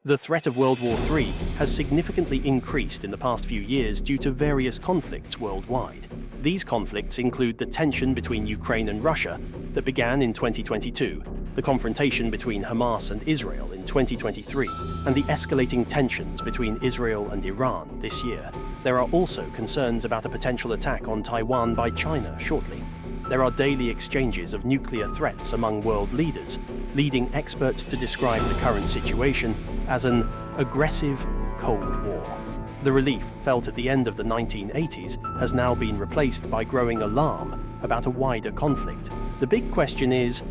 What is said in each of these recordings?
The threat of World War III has significantly increased in the past few years due to various conflicts worldwide. These conflicts include the tension between Ukraine and Russia that began in 2022, the confrontation between Hamas and Israel in 2023, and the escalating tensions between Israel and Iran this year. There are also concerns about a potential attack on Taiwan by China shortly. There are daily exchanges of nuclear threats among world leaders, leading experts to describe the current situation as an aggressive Cold War. The relief felt at the end of the 1980s has now been replaced by growing alarm about a wider conflict. The big question is,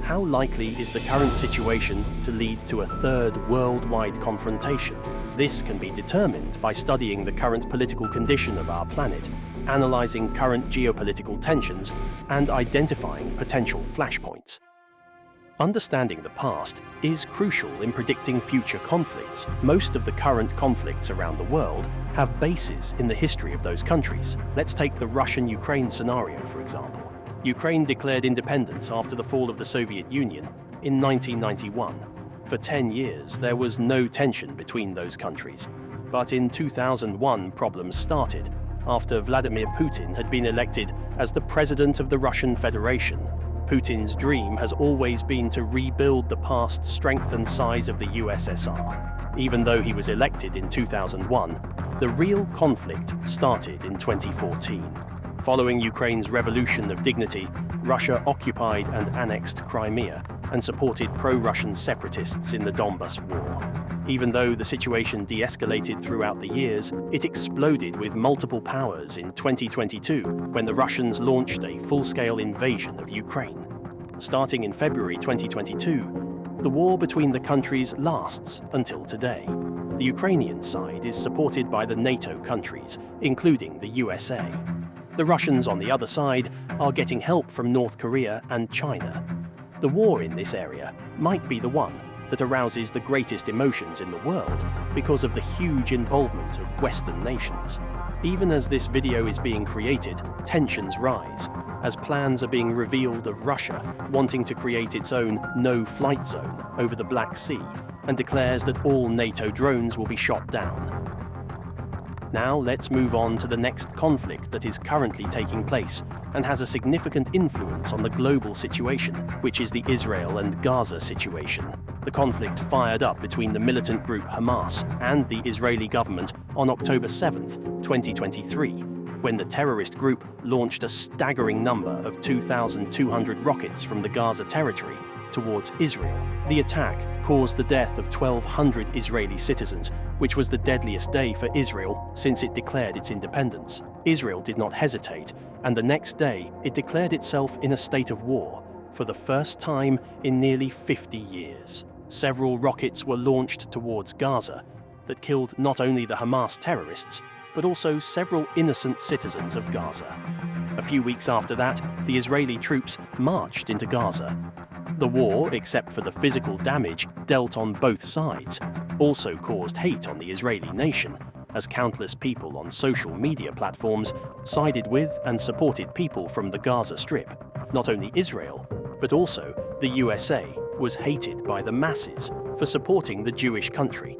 how likely is the current situation to lead to a third worldwide confrontation? This can be determined by studying the current political condition of our planet, analyzing current geopolitical tensions, and identifying potential flashpoints. Understanding the past is crucial in predicting future conflicts. Most of the current conflicts around the world have bases in the history of those countries. Let's take the Russian-Ukraine scenario, for example. Ukraine declared independence after the fall of the Soviet Union in 1991. For 10 years, there was no tension between those countries. But in 2001, problems started after Vladimir Putin had been elected as the president of the Russian Federation. Putin's dream has always been to rebuild the past strength and size of the USSR. Even though he was elected in 2001, the real conflict started in 2014. Following Ukraine's revolution of dignity, Russia occupied and annexed Crimea and supported pro-Russian separatists in the Donbas War. Even though the situation de-escalated throughout the years, it exploded with multiple powers in 2022 when the Russians launched a full-scale invasion of Ukraine. Starting in February 2022, the war between the countries lasts until today. The Ukrainian side is supported by the NATO countries, including the USA. The Russians on the other side are getting help from North Korea and China. The war in this area might be the one that arouses the greatest emotions in the world because of the huge involvement of Western nations. Even as this video is being created, tensions rise, as plans are being revealed of Russia wanting to create its own no-flight zone over the Black Sea and declares that all NATO drones will be shot down. Now let's move on to the next conflict that is currently taking place and has a significant influence on the global situation, which is the Israel and Gaza situation. The conflict fired up between the militant group Hamas and the Israeli government on October 7th, 2023, when the terrorist group launched a staggering number of 2,200 rockets from the Gaza territory towards Israel. The attack caused the death of 1,200 Israeli citizens, which was the deadliest day for Israel since it declared its independence. Israel did not hesitate, and the next day it declared itself in a state of war for the first time in nearly 50 years. Several rockets were launched towards Gaza that killed not only the Hamas terrorists, but also several innocent citizens of Gaza. A few weeks after that, the Israeli troops marched into Gaza. The war, except for the physical damage dealt on both sides, also caused hate on the Israeli nation, as countless people on social media platforms sided with and supported people from the Gaza Strip. Not only Israel, but also the USA was hated by the masses for supporting the Jewish country.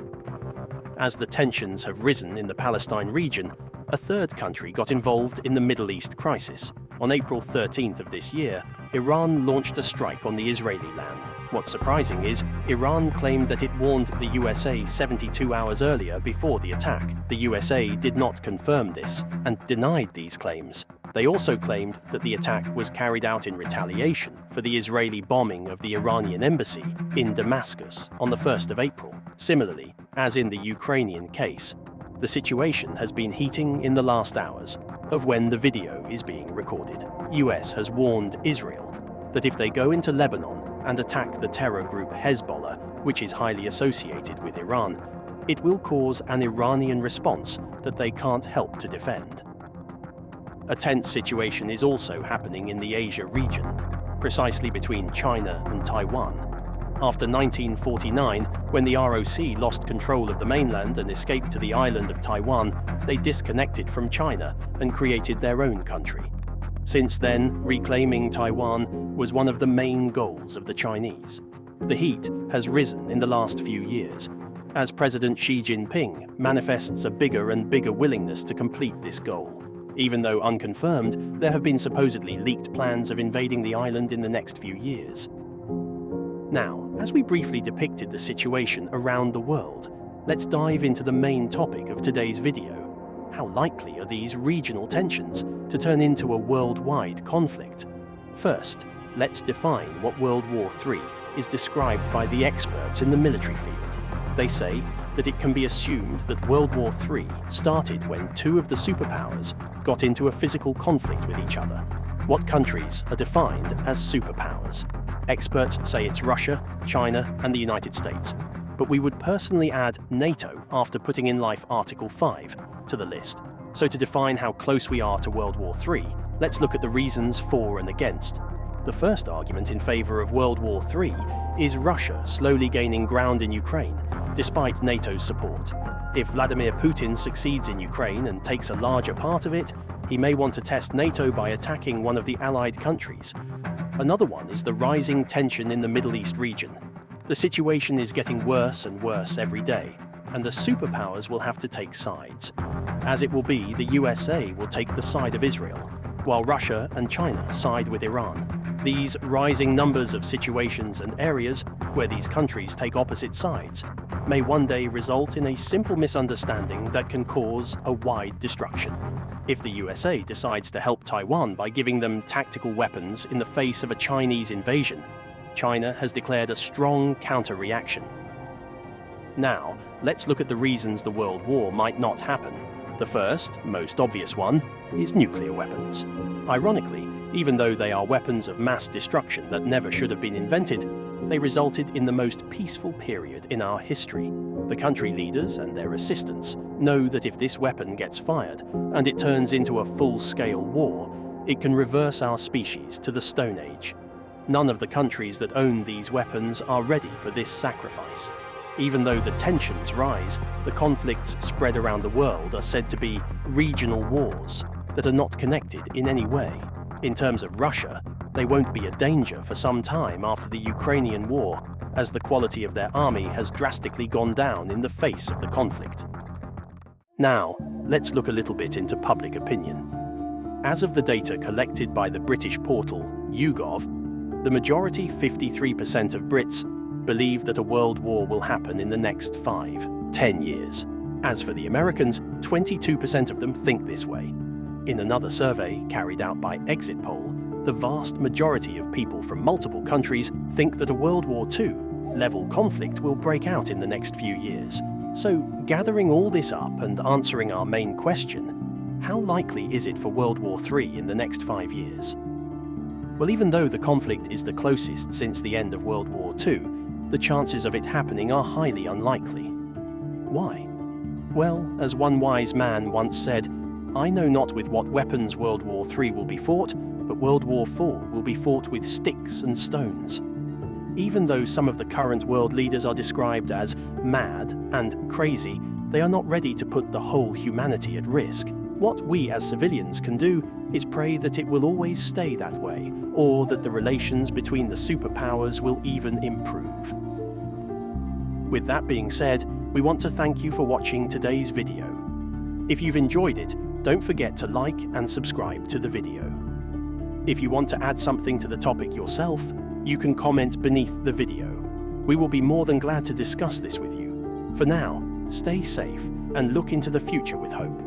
As the tensions have risen in the Palestine region, a third country got involved in the Middle East crisis. On April 13th of this year, Iran launched a strike on the Israeli land. What's surprising is, Iran claimed that it warned the USA 72 hours earlier before the attack. The USA did not confirm this and denied these claims. They also claimed that the attack was carried out in retaliation for the Israeli bombing of the Iranian embassy in Damascus on the 1st of April. Similarly, as in the Ukrainian case, the situation has been heating in the last hours of when the video is being recorded. US has warned Israel that if they go into Lebanon and attack the terror group Hezbollah, which is highly associated with Iran, it will cause an Iranian response that they can't help to defend. A tense situation is also happening in the Asia region, precisely between China and Taiwan. After 1949, when the ROC lost control of the mainland and escaped to the island of Taiwan, they disconnected from China and created their own country. Since then, reclaiming Taiwan was one of the main goals of the Chinese. The heat has risen in the last few years, as President Xi Jinping manifests a bigger and bigger willingness to complete this goal. Even though unconfirmed, there have been supposedly leaked plans of invading the island in the next few years. Now, as we briefly depicted the situation around the world, let's dive into the main topic of today's video. How likely are these regional tensions to turn into a worldwide conflict? First, let's define what World War III is described by the experts in the military field. They say that it can be assumed that World War III started when two of the superpowers got into a physical conflict with each other. What countries are defined as superpowers? Experts say it's Russia, China, and the United States, but we would personally add NATO after putting in life Article 5 to the list. So to define how close we are to World War III, let's look at the reasons for and against. The first argument in favor of World War III is Russia slowly gaining ground in Ukraine, despite NATO's support. If Vladimir Putin succeeds in Ukraine and takes a larger part of it, he may want to test NATO by attacking one of the allied countries. Another one is the rising tension in the Middle East region. The situation is getting worse and worse every day, and the superpowers will have to take sides. As it will be, the USA will take the side of Israel, while Russia and China side with Iran. These rising numbers of situations and areas where these countries take opposite sides may one day result in a simple misunderstanding that can cause a wide destruction. If the USA decides to help Taiwan by giving them tactical weapons in the face of a Chinese invasion, China has declared a strong counter-reaction. Now, let's look at the reasons the World War might not happen. The first, most obvious one, is nuclear weapons. Ironically, even though they are weapons of mass destruction that never should have been invented, they resulted in the most peaceful period in our history. The country leaders and their assistants know that if this weapon gets fired and it turns into a full-scale war, it can reverse our species to the Stone Age. None of the countries that own these weapons are ready for this sacrifice. Even though the tensions rise, the conflicts spread around the world are said to be regional wars that are not connected in any way. In terms of Russia, they won't be a danger for some time after the Ukrainian war, as the quality of their army has drastically gone down in the face of the conflict. Now, let's look a little bit into public opinion. As of the data collected by the British portal YouGov, the majority, 53% of Brits, believe that a world war will happen in the next 5-10 years. As for the Americans, 22% of them think this way. In another survey carried out by Exit Poll, the vast majority of people from multiple countries think that a World War II-level conflict will break out in the next few years. So, gathering all this up and answering our main question, how likely is it for World War III in the next 5 years? Well, even though the conflict is the closest since the end of World War II, the chances of it happening are highly unlikely. Why? Well, as one wise man once said, "I know not with what weapons World War III will be fought, but World War IV will be fought with sticks and stones." Even though some of the current world leaders are described as mad and crazy, they are not ready to put the whole humanity at risk. What we as civilians can do is pray that it will always stay that way, or that the relations between the superpowers will even improve. With that being said, we want to thank you for watching today's video. If you've enjoyed it, don't forget to like and subscribe to the video. If you want to add something to the topic yourself, you can comment beneath the video. We will be more than glad to discuss this with you. For now, stay safe and look into the future with hope.